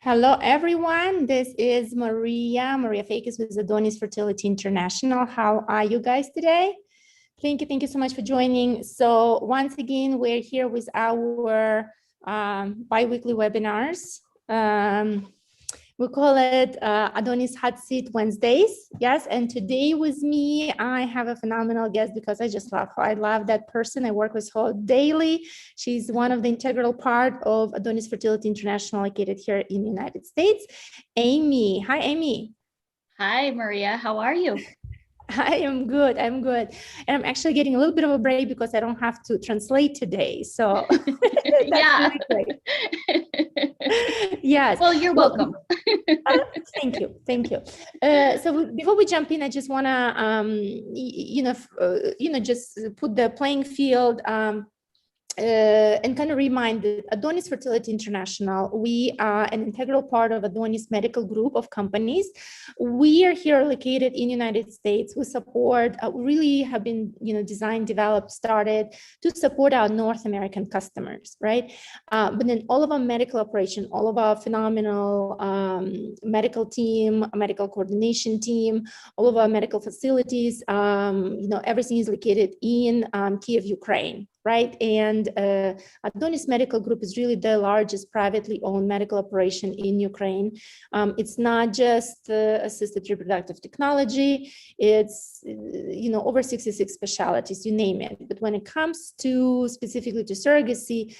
Hello, everyone. This is Maria Fakis with Adonis Fertility International. How are you guys today? Thank you so much for joining. So once again, we're here with our bi-weekly webinars. We call it Adonis Hot Seat Wednesdays. Yes, and today with me, I have a phenomenal guest because I just love her. I love that person. I work with her daily. She's one of the integral part of Adonis Fertility International located here in the United States. Amy. Hi, Amy. Hi, Maria. How are you? I am good. I'm good. And I'm actually getting a little bit of a break because I don't have to translate today. So that's yeah. really great. Yes. Well, you're welcome. Thank you. Thank you. So before we jump in, I just want to, just put the playing field and kind of remind that Adonis Fertility International, we are an integral part of Adonis medical group of companies. We are here located in the United States. We support, really have been, designed, developed, started to support our North American customers, right? But then all of our medical operation, all of our phenomenal medical team, medical coordination team, all of our medical facilities, everything is located in Kiev, Ukraine. Right. And Adonis Medical Group is really the largest privately owned medical operation in Ukraine. It's not just assisted reproductive technology. It's, over 66 specialties, you name it. But when it comes to specifically to surrogacy,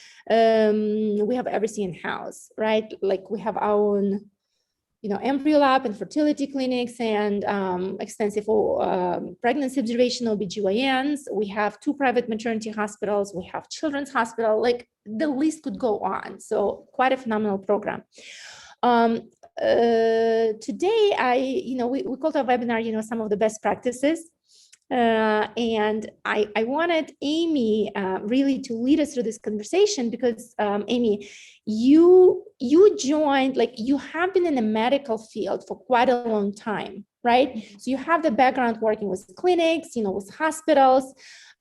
we have everything in-house, right? Like we have our own embryo lab and fertility clinics and extensive pregnancy observation, OBGYNs. We have 2 private maternity hospitals. We have children's hospital, like the list could go on. So quite a phenomenal program. Today, we called our webinar, some of the best practices. And I wanted Amy really to lead us through this conversation because Amy, you joined, like you have been in the medical field for quite a long time, right? So you have the background working with clinics, with hospitals,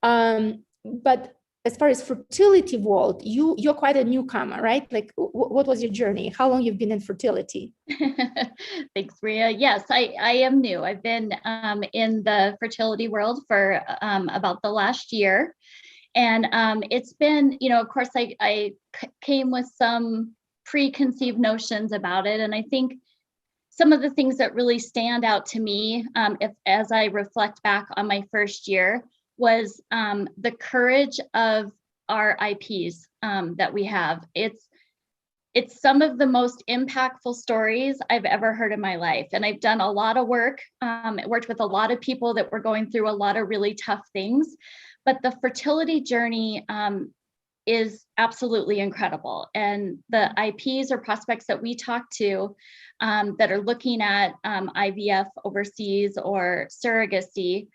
but as far as fertility world, you're quite a newcomer, right? Like what was your journey? How long you've been in fertility? Thanks, Maria. Yes, I am new. I've been in the fertility world for about the last year. And it's been, of course, I came with some preconceived notions about it. And I think some of the things that really stand out to me, as I reflect back on my first year, was the courage of our IPs that we have. It's some of the most impactful stories I've ever heard in my life. And I've done a lot of work, worked with a lot of people that were going through a lot of really tough things. But the fertility journey is absolutely incredible. And the IPs or prospects that we talk to that are looking at IVF overseas or surrogacy,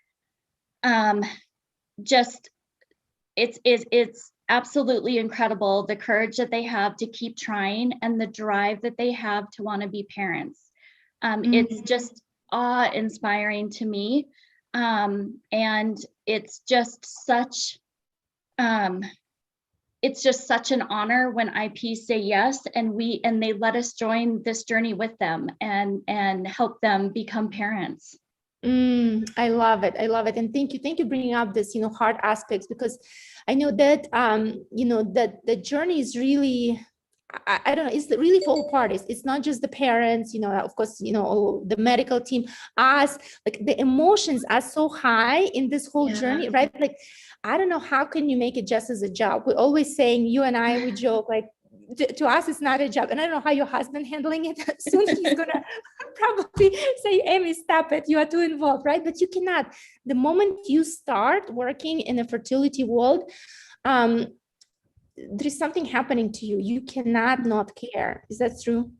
it's absolutely incredible, the courage that they have to keep trying and the drive that they have to want to be parents. It's just awe-inspiring to me. And it's just such an honor when IPs say yes, and they let us join this journey with them and help them become parents. I love it. I love it. And thank you bringing up this, hard aspects, because I know that, that the journey is really, I don't know, it's really for all parties. It's not just the parents, of course, the medical team, us, like the emotions are so high in this whole journey, right? Like, I don't know, how can you make it just as a job? We're always saying, you and I, we joke, like, to us, it's not a job. And I don't know how your husband handling it. Soon he's gonna probably say, Amy, stop it. You are too involved, right? But you cannot. The moment you start working in a fertility world, there's something happening to you. You cannot not care. Is that true?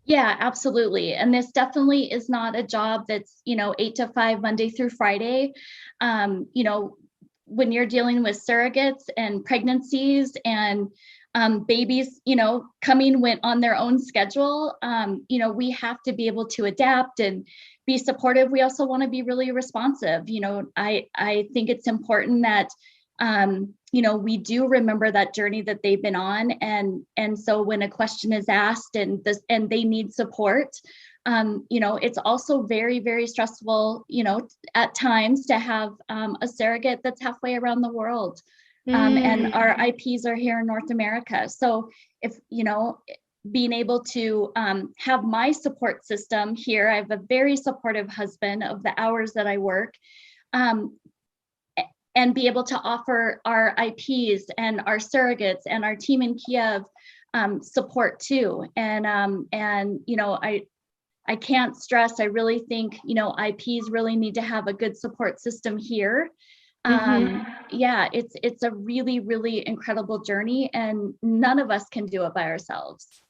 Yeah, absolutely. And this definitely is not a job that's, 8 to 5, Monday through Friday. When you're dealing with surrogates and pregnancies and babies, coming on their own schedule, we have to be able to adapt and be supportive. We also want to be really responsive. I think it's important that we do remember that journey that they've been on. And so when a question is asked and they need support, it's also very, very stressful, at times to have a surrogate that's halfway around the world. And our IPs are here in North America. So if, being able to have my support system here, I have a very supportive husband of the hours that I work, and be able to offer our IPs and our surrogates and our team in Kiev support too. And I can't stress, I really think, IPs really need to have a good support system here. Yeah, it's a really, really incredible journey, and none of us can do it by ourselves.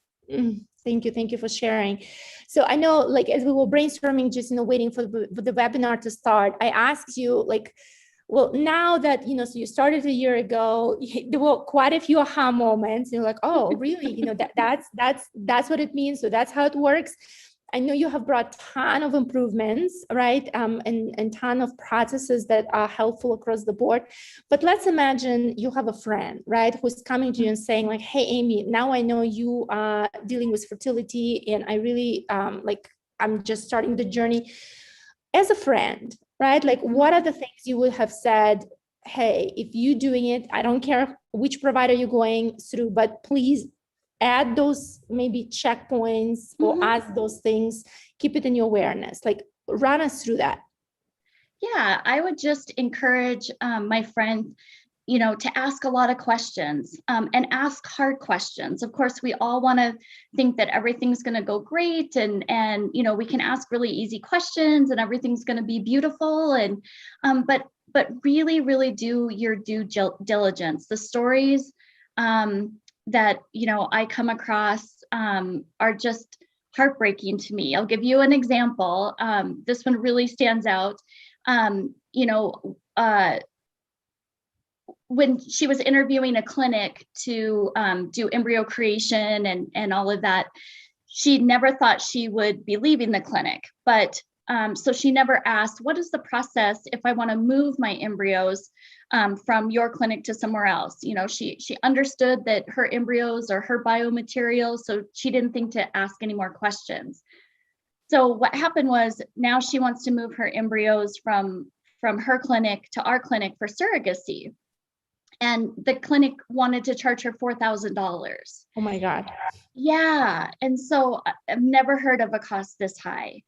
Thank you for sharing. So I know, like, as we were brainstorming, just waiting for the webinar to start, I asked you, like, well, now that so you started a year ago, there were quite a few aha moments. You're like, oh, really? That's what it means. So that's how it works. I know you have brought a ton of improvements, right? And ton of processes that are helpful across the board. But let's imagine you have a friend, right, who's coming to you and saying, like, hey, Amy, now I know you are dealing with fertility, and I really I'm just starting the journey. As a friend, right? Like, what are the things you would have said? Hey, if you're doing it, I don't care which provider you're going through, but please add those maybe checkpoints or ask those things, keep it in your awareness, like run us through that. Yeah, I would just encourage my friend, to ask a lot of questions, and ask hard questions. Of course, we all want to think that everything's going to go great, and we can ask really easy questions and everything's going to be beautiful. And but really, really do your due diligence. The stories that I come across are just heartbreaking to me. I'll give you an example. This one really stands out. When she was interviewing a clinic to do embryo creation and all of that, she never thought she would be leaving the clinic. But so she never asked, what is the process if I want to move my embryos from your clinic to somewhere else? She understood that her embryos are her biomaterial, so she didn't think to ask any more questions. So what happened was, now she wants to move her embryos from her clinic to our clinic for surrogacy. And the clinic wanted to charge her $4,000. Oh my God. Yeah. And so I've never heard of a cost this high.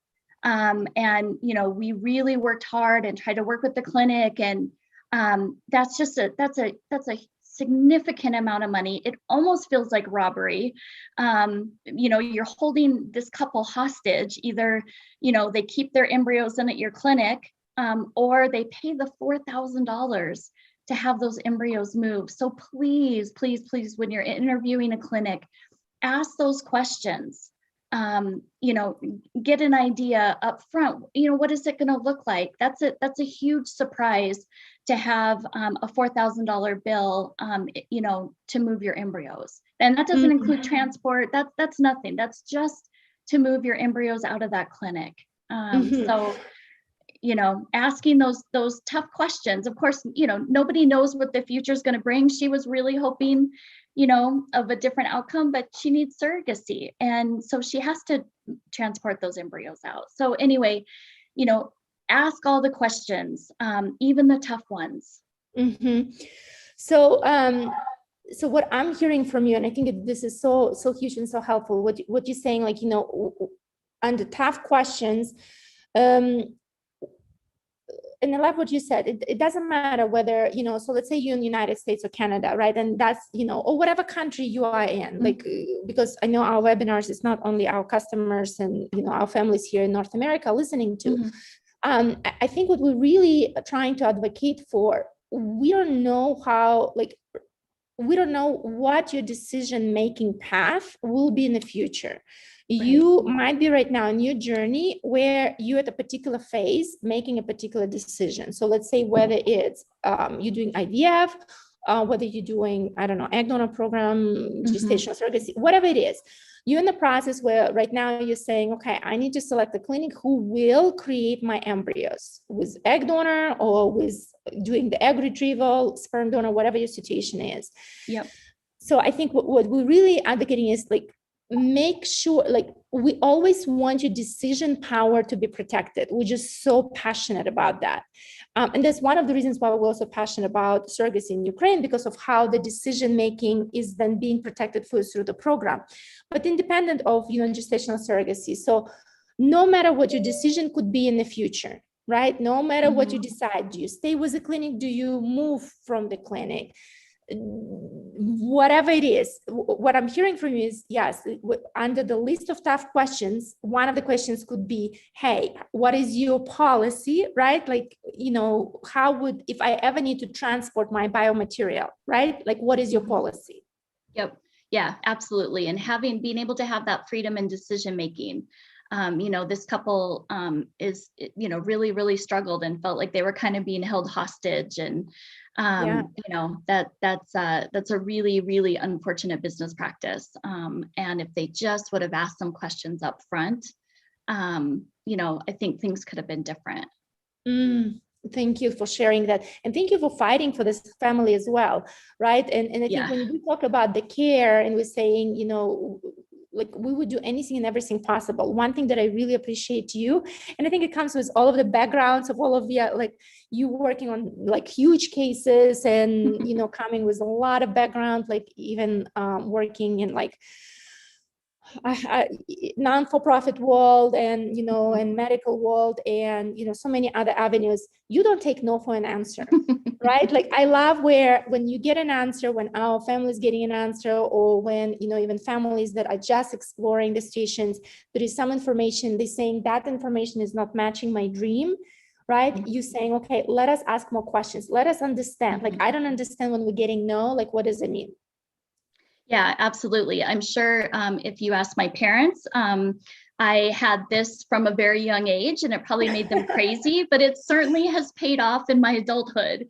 And, we really worked hard and tried to work with the clinic. And that's a significant amount of money. It almost feels like robbery. You're holding this couple hostage. Either, they keep their embryos in at your clinic, or they pay the $4,000 to have those embryos move. So please, please, please, when you're interviewing a clinic, ask those questions. Get an idea up front. What is it going to look like? That's a huge surprise to have a $4,000 bill, to move your embryos. And that doesn't include transport. That's nothing. That's just to move your embryos out of that clinic. So asking those tough questions. Of course, nobody knows what the future is going to bring. She was really hoping, of a different outcome, but she needs surrogacy. And so she has to transport those embryos out. So anyway, ask all the questions, even the tough ones. So what I'm hearing from you, and I think this is so huge and so helpful, what you're saying, like, on the tough questions, and I love what you said. It doesn't matter whether, so let's say you're in the United States or Canada, right? And that's, or whatever country you are in, like, because I know our webinars is not only our customers and, our families here in North America listening to. I think what we're really trying to advocate for, we don't know what your decision-making path will be in the future. You might be right now in your journey where you're at a particular phase making a particular decision. So let's say whether it's you're doing IVF whether you're doing, I don't know, egg donor program, Mhm. gestational surrogacy, whatever it is. You're in the process where right now you're saying, okay, I need to select a clinic who will create my embryos with egg donor or with doing the egg retrieval, sperm donor, whatever your situation is. Yep. So I think what we're really advocating is like, make sure, like, we always want your decision power to be protected. We're just so passionate about that. And that's one of the reasons why we're also passionate about surrogacy in Ukraine, because of how the decision making is then being protected through the program, but independent of, gestational surrogacy. So no matter what your decision could be in the future, right? No matter what you decide, do you stay with the clinic? Do you move from the clinic? Whatever it is, what I'm hearing from you is, yes, under the list of tough questions, one of the questions could be, hey, what is your policy, right? Like, how would, if I ever need to transport my biomaterial, right? Like, what is your policy? Yep. Yeah, absolutely. And being able to have that freedom in decision making. This couple is, really, really struggled and felt like they were kind of being held hostage. And, that's a really, really unfortunate business practice. And if they just would have asked some questions up front, I think things could have been different. Thank you for sharing that. And thank you for fighting for this family as well, right? And I think when we talk about the care and we're saying, like, we would do anything and everything possible. One thing that I really appreciate you, and I think it comes with all of the backgrounds of all of you, like you working on like huge cases and, coming with a lot of background, like even working in like non-for-profit world and and medical world and so many other avenues. You don't take no for an answer. Right? Like, I love when you get an answer, when our family is getting an answer, or when even families that are just exploring the situations, there is some information, they're saying that information is not matching my dream, right? You saying, okay, let us ask more questions, let us understand. Like, I don't understand when we're getting no, like, what does it mean? Yeah, absolutely. I'm sure if you ask my parents, I had this from a very young age and it probably made them crazy, but it certainly has paid off in my adulthood.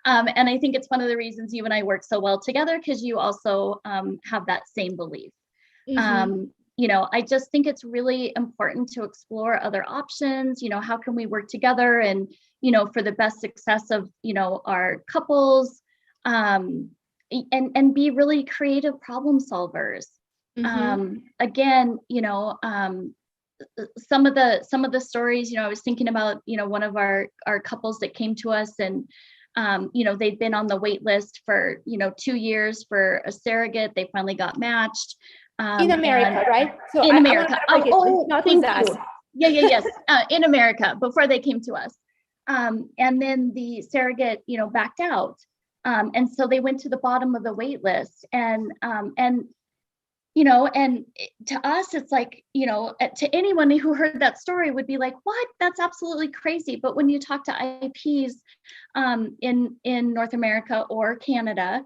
And I think it's one of the reasons you and I work so well together, because you also have that same belief. I just think it's really important to explore other options. How can we work together and, for the best success of, our couples, and be really creative problem solvers. Again, some of the stories, I was thinking about, one of our couples that came to us and, they'd been on the wait list for, 2 years for a surrogate. They finally got matched. In America, right? So in America. Thank you. Yes. In America, before they came to us. And then the surrogate, backed out. And so they went to the bottom of the wait list and to us, it's like, to anyone who heard that story would be like, what? That's absolutely crazy. But when you talk to IPs in North America or Canada,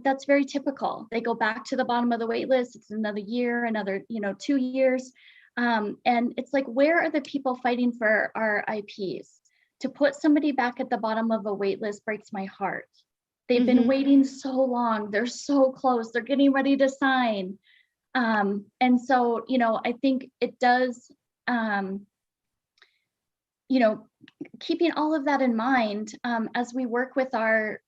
that's very typical. They go back to the bottom of the wait list. It's another year, another, 2 years. And it's like, where are the people fighting for our IPs? To put somebody back at the bottom of a wait list breaks my heart. They've been waiting so long. They're so close. They're getting ready to sign. And so, I think it does, keeping all of that in mind as we work with our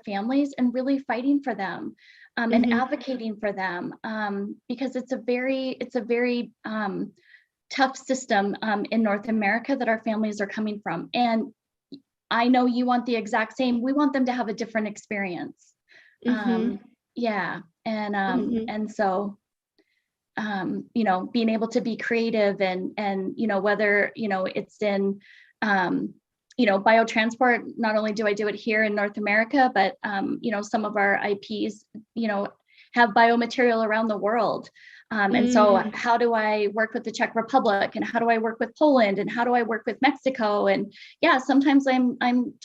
families and really fighting for them and advocating for them, because it's a very tough system in North America that our families are coming from. And I know you want the exact same. We want them to have a different experience. Yeah. And so, being able to be creative and, whether, it's in, biotransport, not only do I do it here in North America, but, some of our IPs, have biomaterial around the world. And so how do I work with the Czech Republic, and how do I work with Poland, and how do I work with Mexico? And yeah, sometimes I'm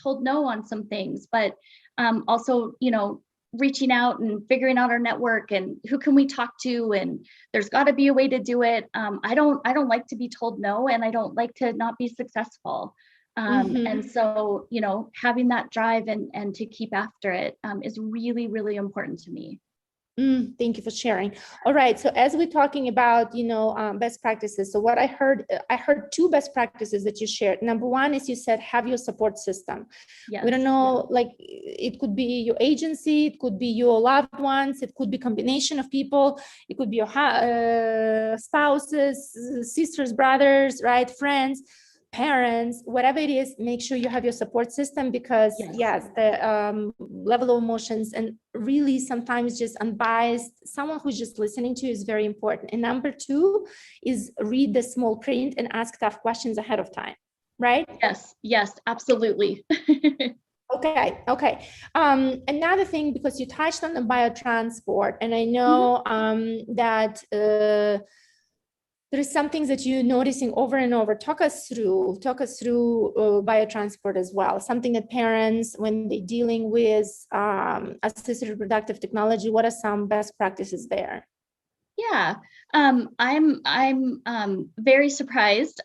told no on some things, but also, reaching out and figuring out our network and who can we talk to, and there's got to be a way to do it. I don't like to be told no, and I don't like to not be successful. And so, having that drive and to keep after it is really, really important to me. Thank you for sharing. All right. So as we're talking about, best practices. So what I heard two best practices that you shared. Number one is you said, have your support system. Yes. We don't know, like it could be your agency, it could be your loved ones, it could be combination of people. It could be your spouses, sisters, brothers, right? Friends, parents, whatever it is, make sure you have your support system, because yes, the level of emotions and really sometimes just unbiased, someone who's just listening to you is very important. And number two is read the small print and ask tough questions ahead of time, right? Yes, absolutely. Okay. Another thing, because you touched on the biotransport, and I know that there is some things that you're noticing over and over. Talk us through biotransport as well. Something that parents, when they're dealing with assisted reproductive technology, what are some best practices there? Yeah, I'm very surprised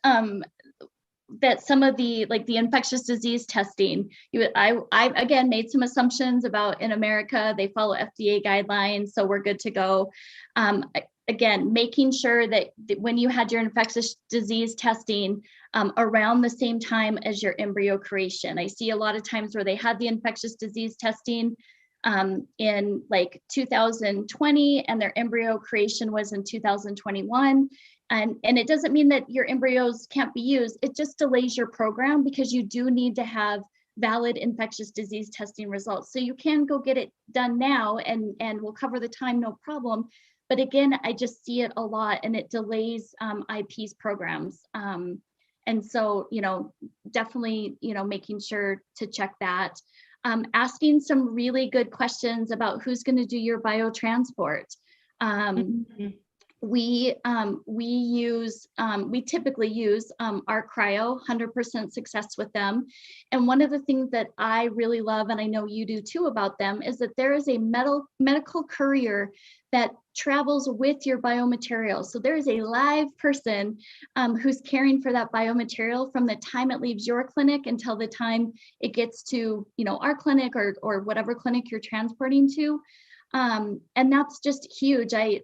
that some of the infectious disease testing, I again made some assumptions about in America, they follow FDA guidelines, so we're good to go. Again, making sure that when you had your infectious disease testing around the same time as your embryo creation. I see a lot of times where they had the infectious disease testing in like 2020 and their embryo creation was in 2021. And it doesn't mean that your embryos can't be used. It just delays your program because you do need to have valid infectious disease testing results. So you can go get it done now and we'll cover the time, no problem. But again, I just see it a lot and it delays IP's programs. And so, definitely, making sure to check that. Asking some really good questions about who's going to do your biotransport. We typically use our cryo, 100% success with them. And one of the things that I really love, and I know you do too about them, is that there is a medical courier that travels with your biomaterial. So there is a live person who's caring for that biomaterial from the time it leaves your clinic until the time it gets to, our clinic or whatever clinic you're transporting to. And that's just huge. I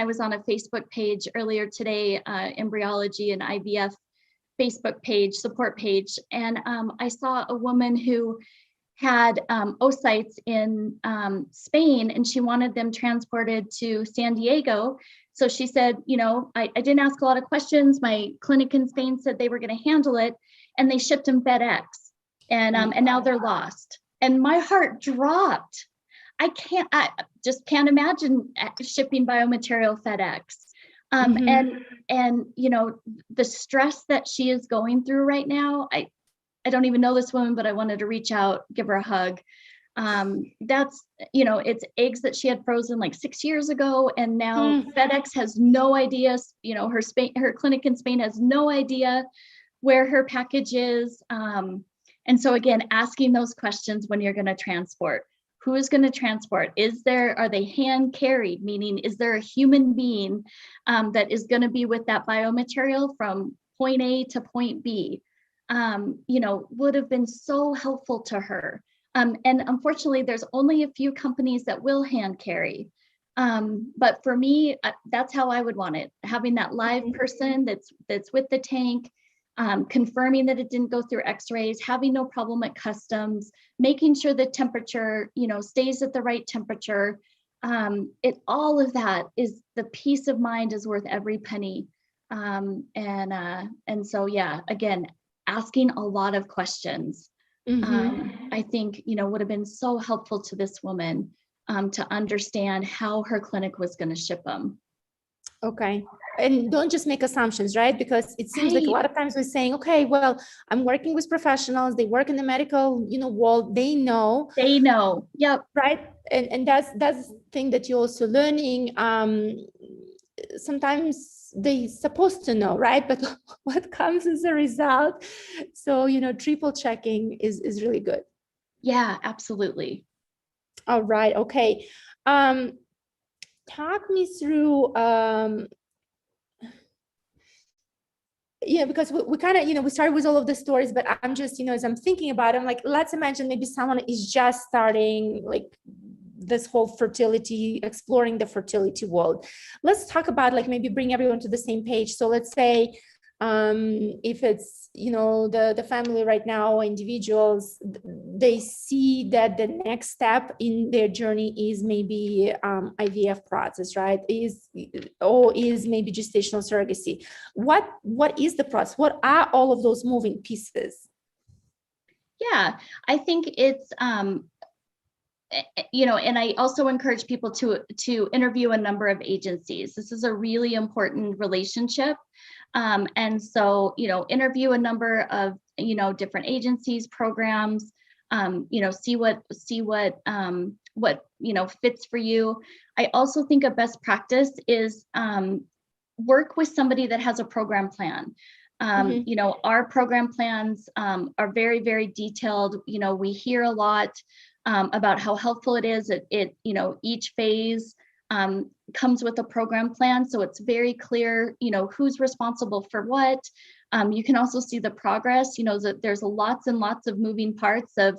was on a Facebook page earlier today, embryology and IVF Facebook page, support page. And I saw a woman who had oocytes in Spain and she wanted them transported to San Diego. So she said, I didn't ask a lot of questions. My clinic in Spain said they were going to handle it and they shipped them FedEx and now they're lost. And my heart dropped. I just can't imagine shipping biomaterial FedEx. And the stress that she is going through right now, I don't even know this woman, but I wanted to reach out, give her a hug. That's, it's eggs that she had frozen like 6 years ago. And now FedEx has no idea, her clinic in Spain has no idea where her package is. And so again, asking those questions when you're going to transport. Who is going to transport? Are they hand carried? Meaning, is there a human being that is going to be with that biomaterial from point A to point B? Would have been so helpful to her. And unfortunately, there's only a few companies that will hand carry. But for me, that's how I would want it. Having that live person that's with the tank, confirming that it didn't go through x-rays, having no problem at customs, making sure the temperature, stays at the right temperature. All of that is the peace of mind is worth every penny. And so, yeah, again, asking a lot of questions, I think, would have been so helpful to this woman to understand how her clinic was going to ship them. Okay. And don't just make assumptions, right? Because it seems like a lot of times we're saying, okay, well, I'm working with professionals. They work in the medical, world. They know. Yep. Right. And that's the thing that you're also learning. Sometimes they're supposed to know, right? But what comes as a result? So, triple checking is really good. Yeah, absolutely. All right. Okay. Talk me through Yeah, because we kind of, we started with all of the stories, but I'm just, as I'm thinking about it, I'm like, let's imagine maybe someone is just starting like this whole fertility, exploring the fertility world. Let's talk about like maybe bring everyone to the same page. So let's say if it's, the family right now, individuals, they see that the next step in their journey is maybe IVF process, right? Is maybe gestational surrogacy. What is the process? What are all of those moving pieces? Yeah, I think it's and I also encourage people to interview a number of agencies. This is a really important relationship. And so, interview a number of, different agencies, programs, see what fits for you. I also think a best practice is work with somebody that has a program plan. Our program plans are very, very detailed. We hear a lot about how helpful it is. Each phase comes with a program plan, so it's very clear, who's responsible for what. You can also see the progress. That there's lots and lots of moving parts of,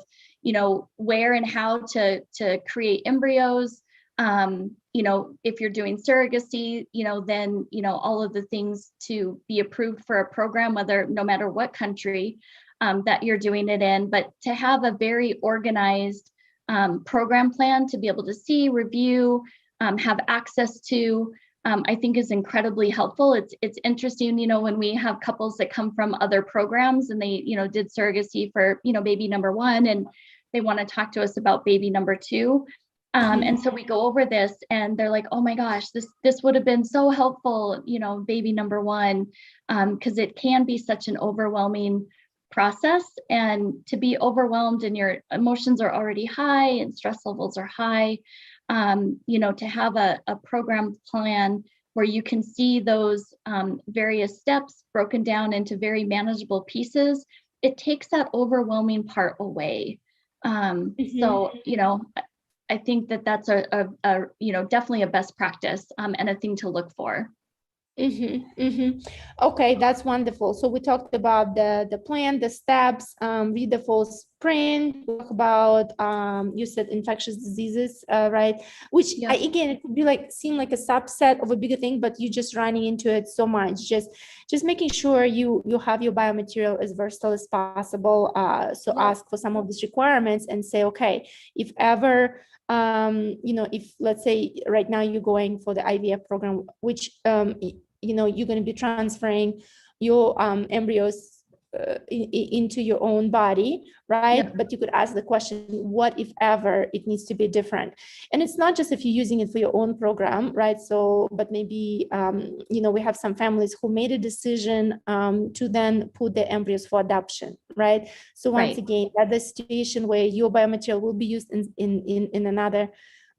where and how to create embryos. If you're doing surrogacy, then all of the things to be approved for a program, no matter what country that you're doing it in, but to have a very organized program plan to be able to see, review, have access to, I think is incredibly helpful. It's interesting, when we have couples that come from other programs and they, did surrogacy for, baby number one, and they want to talk to us about baby number two. And so we go over this and they're like, oh my gosh, this would have been so helpful, baby number one, because it can be such an overwhelming process, and to be overwhelmed and your emotions are already high and stress levels are high, to have a program plan where you can see those various steps broken down into very manageable pieces, it takes that overwhelming part away. So, I think that's a definitely a best practice and a thing to look for. Okay, that's wonderful. So we talked about the plan, the steps, read the full sprint, talk about you said infectious diseases, right? Which again, it could be seem like a subset of a bigger thing, but you're just running into it so much. Just making sure you have your biomaterial as versatile as possible. So ask for some of these requirements and say, okay, if ever if let's say right now you're going for the IVF program, which you're going to be transferring your embryos into your own body, right? But you could ask the question, what if ever it needs to be different? And it's not just if you're using it for your own program, right? So, but maybe, we have some families who made a decision to then put the embryos for adoption, right? So once again, that's the situation where your biomaterial will be used in another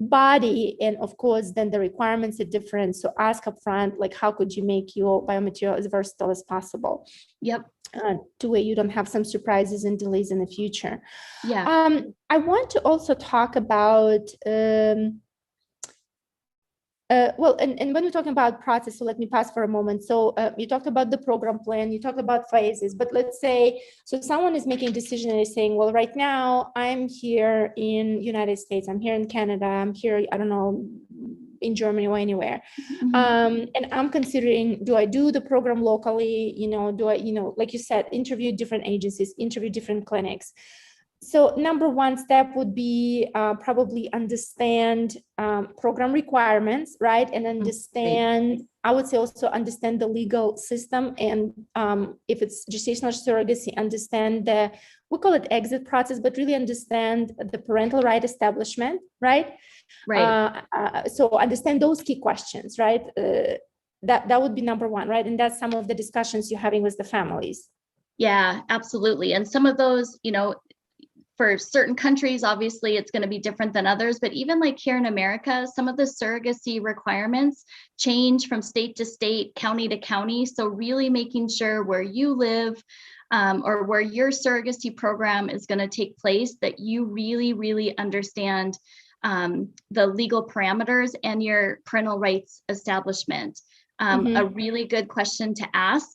body, and of course then the requirements are different. So ask up front, like, how could you make your biomaterial as versatile as possible, to where you don't have some surprises and delays in the future. I want to also talk about and when we're talking about process, so let me pause for a moment. So you talked about the program plan, you talked about phases, but let's say, so someone is making a decision and is saying, well, right now I'm here in United States, I'm here in Canada, I'm here, I don't know, in Germany or anywhere. And I'm considering, do I do the program locally? Do I, like you said, interview different agencies, interview different clinics. So number one step would be probably understand program requirements, right? And understand, I would say also understand the legal system. And if it's gestational surrogacy, understand we call it exit process, but really understand the parental right establishment, right? So understand those key questions, right? That would be number one, right? And that's some of the discussions you're having with the families. Yeah, absolutely. And some of those, for certain countries, obviously it's going to be different than others, but even like here in America, some of the surrogacy requirements change from state to state, county to county. So really making sure where you live or where your surrogacy program is going to take place, that you really, really understand the legal parameters and your parental rights establishment. A really good question to ask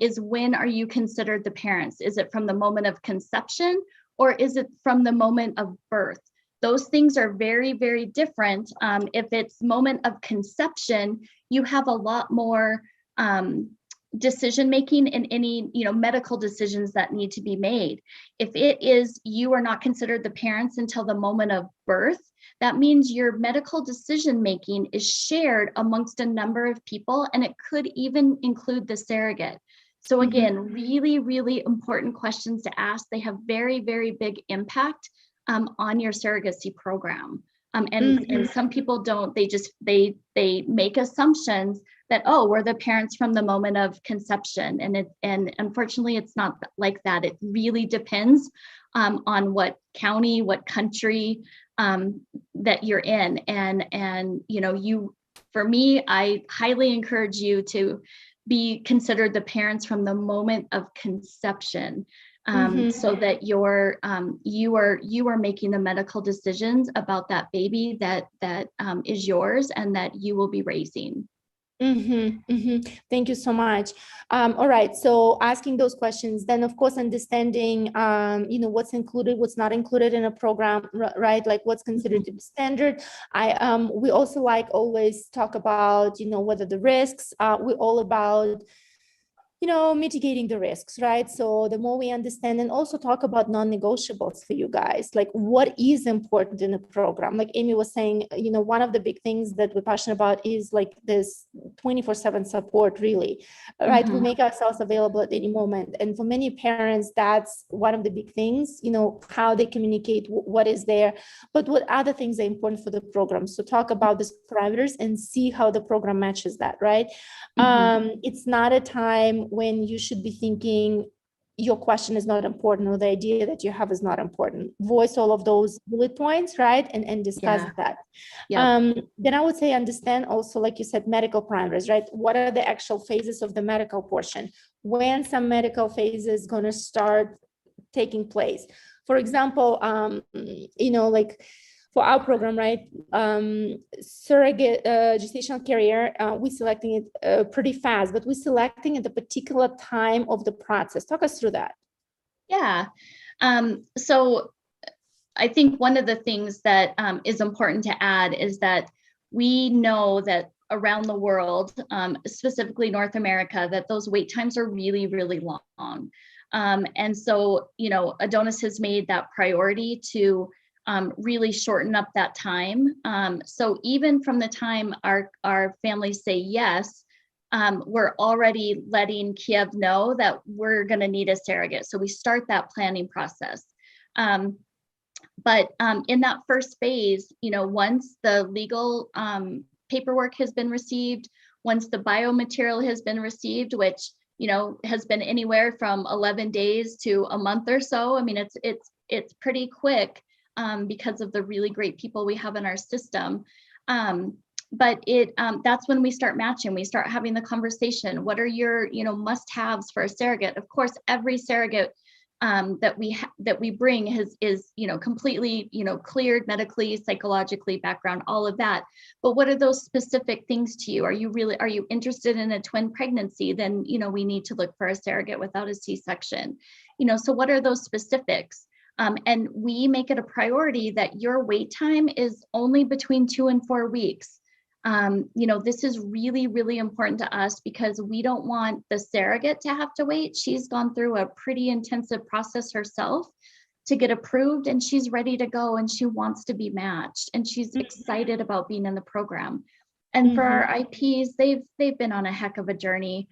is when are you considered the parents? Is it from the moment of conception, or is it from the moment of birth? Those things are very, very different. If it's moment of conception, you have a lot more decision making in any medical decisions that need to be made. If it is you are not considered the parents until the moment of birth, that means your medical decision making is shared amongst a number of people, and it could even include the surrogate. So again, really, really important questions to ask. They have very, very big impact on your surrogacy program. And some people don't, they make assumptions that, oh, we're the parents from the moment of conception. And unfortunately, it's not like that. It really depends on what county, what country that you're in. And for me, I highly encourage you to be considered the parents from the moment of conception. So that you are making the medical decisions about that baby that is yours and that you will be raising. Thank you so much. All right, so asking those questions, then of course understanding what's included, what's not included in a program, right? Like what's considered to be standard. We also always talk about what are the risks. We're all about mitigating the risks, right? So the more we understand, and also talk about non-negotiables for you guys, like what is important in a program. Like Amy was saying, one of the big things that we're passionate about is like this 24/7 support, really, right? We make ourselves available at any moment. And for many parents, that's one of the big things, how they communicate, what is there, but what other things are important for the program. So talk about these parameters and see how the program matches that, right? It's not a time when you should be thinking your question is not important or the idea that you have is not important. Voice all of those bullet points, right? And discuss that. Then I would say understand also, like you said, medical parameters, right? What are the actual phases of the medical portion? When some medical phases going to start taking place? For example, like for our program, right? Surrogate gestational carrier, we're selecting it pretty fast, but we're selecting at a particular time of the process. Talk us through that. Yeah. So I think one of the things that is important to add is that we know that around the world, specifically North America, that those wait times are really, really long. And so, Adonis has made that priority to really shorten up that time. So even from the time our families say yes, we're already letting Kiev know that we're going to need a surrogate. So we start that planning process. But in that first phase, once the legal paperwork has been received, once the biomaterial has been received, which has been anywhere from 11 days to a month or so. I mean, it's pretty quick. Because of the really great people we have in our system. But that's when we start matching, we start having the conversation. What are your, must-haves for a surrogate? Of course, every surrogate that we bring is completely, cleared medically, psychologically, background, all of that. But what are those specific things to you? Are you interested in a twin pregnancy? Then, we need to look for a surrogate without a C-section. So what are those specifics? And we make it a priority that your wait time is only between 2 and 4 weeks. This is really, really important to us because we don't want the surrogate to have to wait. She's gone through a pretty intensive process herself to get approved, and she's ready to go, and she wants to be matched, and she's excited about being in the program. And for our IPs, they've been on a heck of a journey.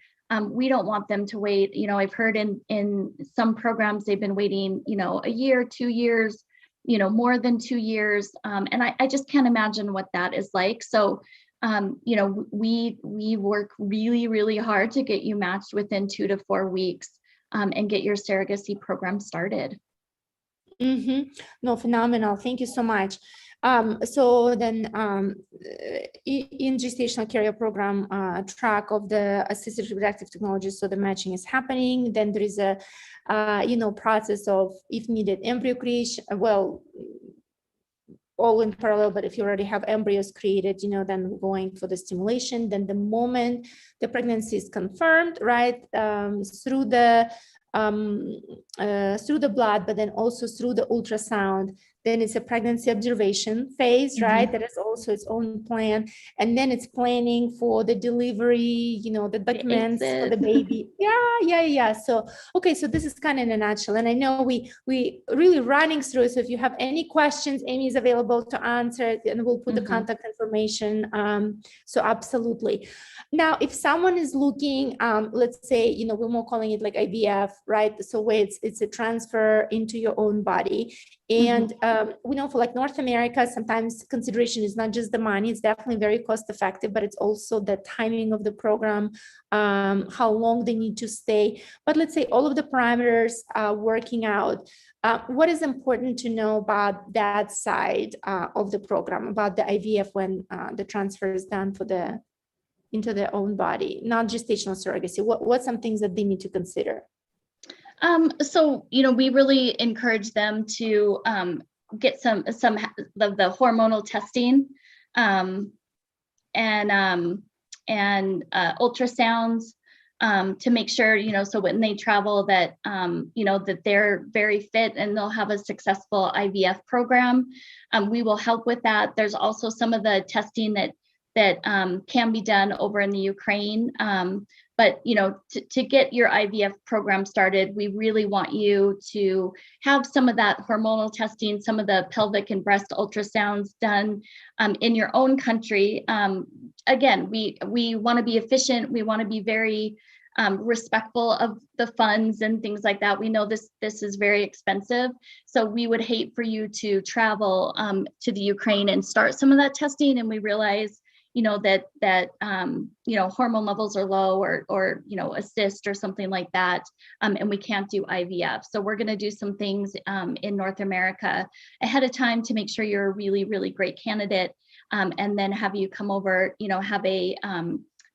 We don't want them to wait. I've heard in some programs, they've been waiting, a year, 2 years, more than 2 years. And I just can't imagine what that is like. So, we work really, really hard to get you matched within 2 to 4 weeks and get your surrogacy program started. No, phenomenal. Thank you so much. So then in gestational carrier program track of the assisted reproductive technology, so the matching is happening. Then there is a process of, if needed, embryo creation, all in parallel, but if you already have embryos created, then we're going for the stimulation. Then the moment the pregnancy is confirmed, right, through the blood, but then also through the ultrasound, then it's a pregnancy observation phase, right? That is also its own plan. And then it's planning for the delivery, the documents for the baby. Yeah. So, okay, so this is kind of in a nutshell. And I know we really running through. So if you have any questions, Amy is available to answer it, and we'll put the contact information. So absolutely. Now, if someone is looking, let's say, we're more calling it like IVF, right? So where it's a transfer into your own body. And we know for like North America, sometimes consideration is not just the money, it's definitely very cost effective, but it's also the timing of the program, how long they need to stay. But let's say all of the parameters working out. What is important to know about that side of the program, about the IVF when the transfer is done into their own body, not gestational surrogacy? What's some things that they need to consider? So, we really encourage them to get some of the hormonal testing and ultrasounds to make sure, so when they travel that, that they're very fit and they'll have a successful IVF program. We will help with that. There's also some of the testing that can be done over in the Ukraine. But, to get your IVF program started, we really want you to have some of that hormonal testing, some of the pelvic and breast ultrasounds done in your own country. Again, we want to be efficient. We want to be very respectful of the funds and things like that. We know this is very expensive. So we would hate for you to travel to the Ukraine and start some of that testing. And we realize that hormone levels are low or a cyst or something like that, and we can't do IVF. So we're going to do some things in North America ahead of time to make sure you're a really, really great candidate, and then have you come over, have a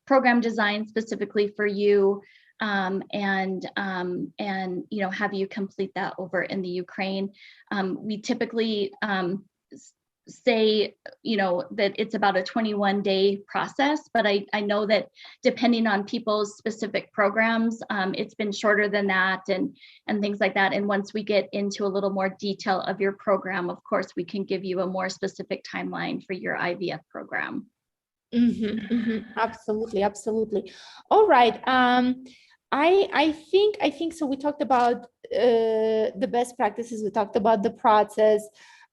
program designed specifically for you, and have you complete that over in the Ukraine. We typically say, that it's about a 21-day process, but I know that depending on people's specific programs, it's been shorter than that and things like that. And once we get into a little more detail of your program, of course, we can give you a more specific timeline for your IVF program. Absolutely. All right. I think so. We talked about the best practices. We talked about the process.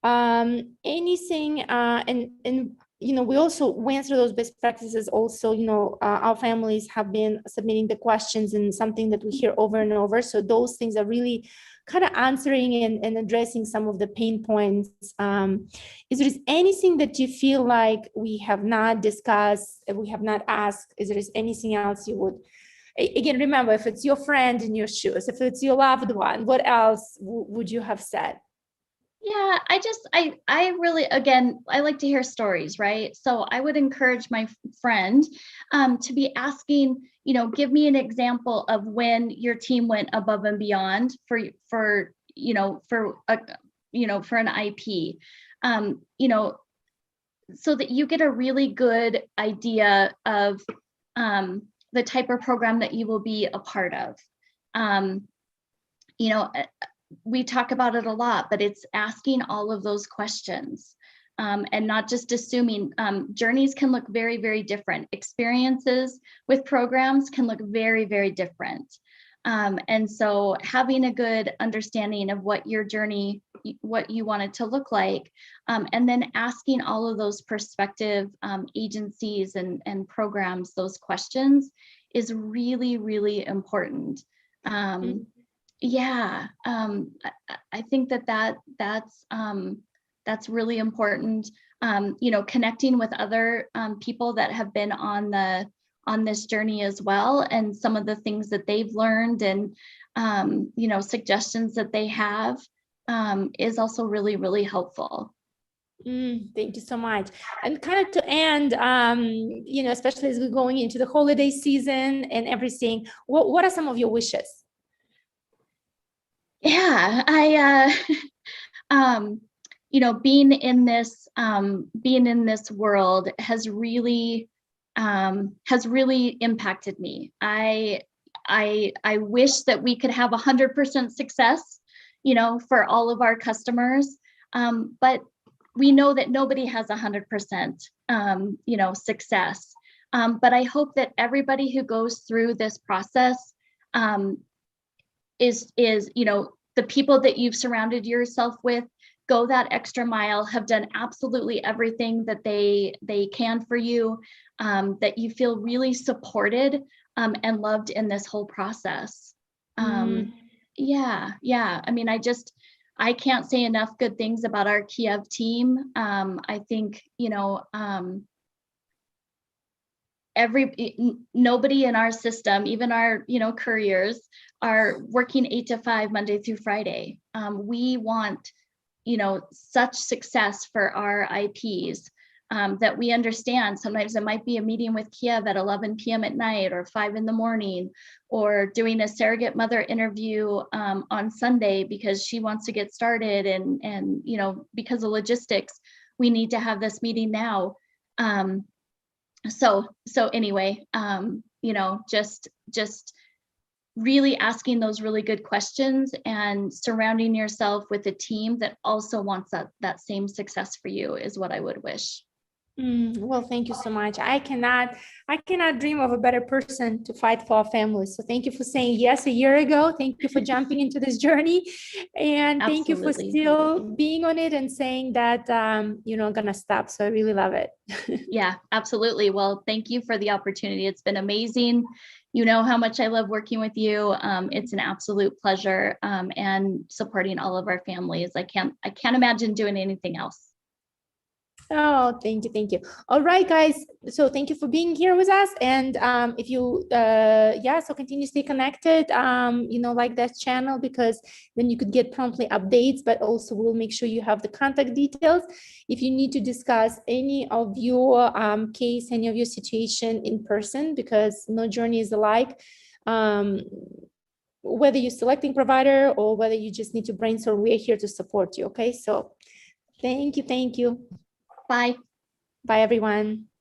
Anything, and we also went through those best practices. Also, our families have been submitting the questions, and something that we hear over and over. So those things are really kind of answering and addressing some of the pain points. Is there anything that you feel like we have not discussed, we have not asked? Is there anything else you would? Again, remember, if it's your friend in your shoes, if it's your loved one, what else would you have said? Yeah, I really, again, I like to hear stories, right? So I would encourage my friend to be asking, give me an example of when your team went above and beyond for an IP, so that you get a really good idea of the type of program that you will be a part of. We talk about it a lot, but it's asking all of those questions and not just assuming. Journeys can look very, very different. Experiences with programs can look very, very different. And so having a good understanding of what your journey, what you want it to look like, and then asking all of those prospective agencies and programs those questions is really, really important. Yeah, I think that's really important. Connecting with other people that have been on this journey as well, and some of the things that they've learned and suggestions that they have is also really, really helpful. Thank you so much. And kind of to end, especially as we're going into the holiday season and everything, what are some of your wishes? Yeah, being in this world has really impacted me. I wish that we could have 100% success, for all of our customers. But we know that nobody has 100%, success. But I hope that everybody who goes through this process is, the people that you've surrounded yourself with go that extra mile, have done absolutely everything that they can for you, that you feel really supported and loved in this whole process. Yeah. I mean, I can't say enough good things about our Kiev team. I think, nobody in our system, even our, couriers, are working 8 to 5 Monday through Friday. We want, such success for our IPs, that we understand sometimes it might be a meeting with Kiev at 11 p.m. at night or 5 in the morning, or doing a surrogate mother interview on Sunday because she wants to get started, and because of logistics, we need to have this meeting now. So anyway, just really asking those really good questions and surrounding yourself with a team that also wants that same success for you is what I would wish. Well, thank you so much. I cannot dream of a better person to fight for our families. So thank you for saying yes a year ago. Thank you for jumping into this journey, and thank you for still being on it and saying that you're not gonna stop. So I really love it. Yeah, absolutely. Well, thank you for the opportunity. It's been amazing. You know how much I love working with you. It's an absolute pleasure, and supporting all of our families. I can't imagine doing anything else. Oh, thank you. All right, guys. So thank you for being here with us. And if you, so continue to stay connected, like that channel, because then you could get promptly updates, but also we'll make sure you have the contact details. If you need to discuss any of your case, any of your situation in person, because no journey is alike, whether you're selecting provider or whether you just need to brainstorm, we're here to support you. Okay. So thank you. Bye. Bye, everyone.